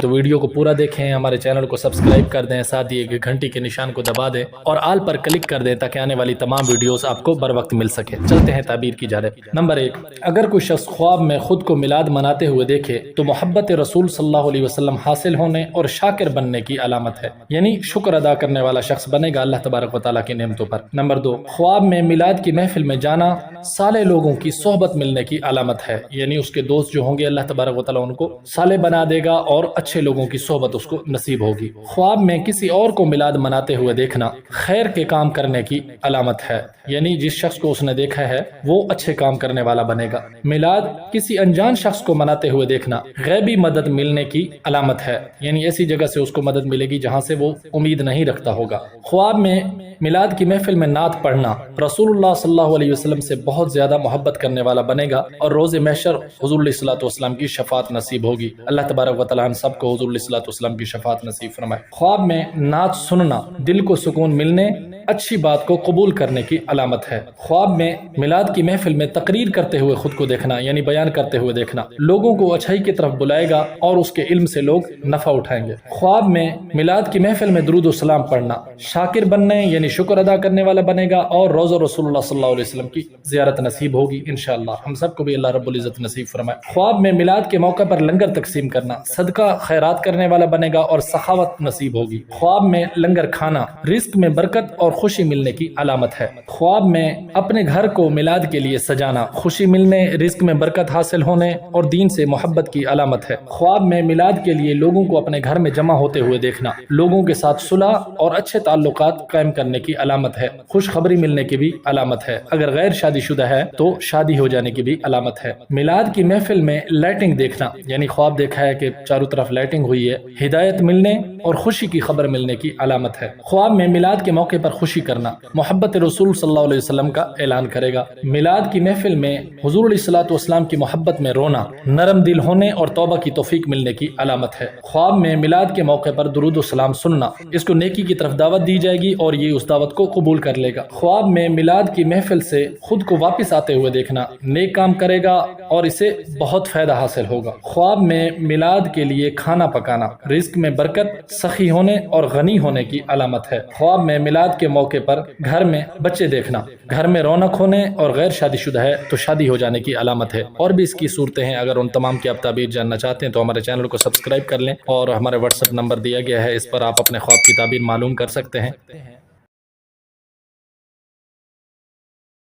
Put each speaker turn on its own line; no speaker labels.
تو ویڈیو کو پورا دیکھیں، ہمارے چینل کو سبسکرائب کر دیں، ساتھ ہی گھنٹی کے نشان کو دبا دیں اور آل پر کلک کر دیں تاکہ آنے والی تمام ویڈیوز آپ کو بر وقت مل سکے۔ چلتے ہیں تعبیر کی جانب۔ نمبر 1، اگر کوئی شخص خواب میں خود کو میلاد مناتے ہوئے دیکھے تو محبت رسول صلی اللہ علیہ وسلم حاصل ہونے اور شاکر بننے کی علامت ہے، یعنی شکر ادا کرنے والا شخص بنے گا اللہ تبارک و تعالیٰ کی نعمتوں پر۔ نمبر 2، خواب میں میلاد کی محفل میں جانا صالح لوگوں کی صحبت ملنے کی علامت ہے، یعنی اس کے دوست جو ہوں گے اللہ تبارک و تعالیٰ ان کو صالح بنا دے گا اور اچھے لوگوں کی صحبت اس کو نصیب ہوگی۔ خواب میں کسی اور کو میلاد مناتے ہوئے دیکھنا خیر کے کام کرنے کی علامت ہے، یعنی جس شخص کو اس نے دیکھا ہے وہ اچھے کام کرنے والا بنے گا۔ میلاد کسی انجان شخص کو مناتے ہوئے دیکھنا غیبی مدد ملنے کی علامت ہے، یعنی ایسی جگہ سے اس کو مدد ملے گی جہاں سے وہ امید نہیں رکھتا ہوگا۔ خواب میں میلاد کی محفل میں نعت پڑھنا رسول اللہ صلی اللہ علیہ وسلم سے بہت زیادہ محبت کرنے والا بنے گا اور روز محشر حضور علیہ الصلوۃ والسلام کی شفاعت نصیب ہوگی۔ اللہ تبارک و تعالیٰ ہم سب کو حضور علیہ الصلوۃ والسلام کی شفاعت نصیب فرمائے۔ خواب میں نعت سننا دل کو سکون ملنے، اچھی بات کو قبول کرنے کی علامت ہے۔ خواب میں میلاد کی محفل میں تقریر کرتے ہوئے خود کو دیکھنا، یعنی بیان کرتے ہوئے دیکھنا لوگوں کو اچھائی کی طرف بلائے گا اور اس کے علم سے لوگ نفع اٹھائیں گے۔ خواب میں میلاد کی محفل میں درود و سلام پڑھنا شاکر بننے یعنی شکر ادا کرنے والا بنے گا اور روزہ رسول اللہ صلی اللہ علیہ وسلم کی زیارت نصیب ہوگی انشاءاللہ۔ ہم سب کو بھی اللہ رب العزت نصیب فرمائے۔ خواب میں میلاد کے موقع پر لنگر تقسیم کرنا صدقہ خیرات کرنے والا بنے گا اور سخاوت نصیب ہوگی۔ خواب میں لنگر کھانا رزق میں برکت اور خوشی ملنے کی علامت ہے۔ خواب میں اپنے گھر کو میلاد کے لیے سجانا خوشی ملنے، رزق میں برکت حاصل ہونے اور دین سے محبت کی علامت ہے۔ خواب میں میلاد کے لیے لوگوں کو اپنے گھر میں جمع ہوتے ہوئے دیکھنا لوگوں کے ساتھ صلح اور اچھے تعلقات قائم کرنے کی علامت ہے، خوشخبری ملنے کی بھی علامت ہے۔ اگر غیر شادی شدہ ہے تو شادی ہو جانے کی بھی علامت ہے۔ میلاد کی محفل میں لائٹنگ دیکھنا، یعنی خواب دیکھا ہے کہ چاروں طرف لائٹنگ ہوئی ہے، ہدایت ملنے اور خوشی کی خبر ملنے کی علامت ہے۔ خواب میں میلاد کے موقع پر خوشی کرنا محبت رسول صلی اللہ علیہ وسلم کا اعلان کرے گا۔ میلاد کی محفل میں حضور علیہ الصلوۃ والسلام کی محبت میں رونا نرم دل ہونے اور توبہ کی توفیق ملنے کی علامت ہے۔ خواب میں میلاد کے موقع پر درود و سلام سننا اس کو نیکی کی طرف دعوت دی جائے گی اور یہ اس دعوت کو قبول کر لے گا۔ خواب میں میلاد کی محفل سے خود کو واپس آتے ہوئے دیکھنا نیک کام کرے گا اور اسے بہت فائدہ حاصل ہوگا۔ خواب میں میلاد کے لیے کھانا پکانا رزق میں برکت، سخی ہونے اور غنی ہونے کی علامت ہے۔ خواب میں میلاد کے موقع پر گھر میں بچے دیکھنا گھر میں رونق ہونے اور غیر شادی شدہ ہے تو شادی ہو جانے کی علامت ہے۔ اور بھی اس کی صورتیں ہیں، اگر ان تمام کی آپ تعبیر جاننا چاہتے ہیں تو ہمارے چینل کو سبسکرائب کر لیں اور ہمارے واٹس ایپ نمبر دیا گیا ہے، اس پر آپ اپنے خواب کی تعبیر معلوم کر سکتے ہیں۔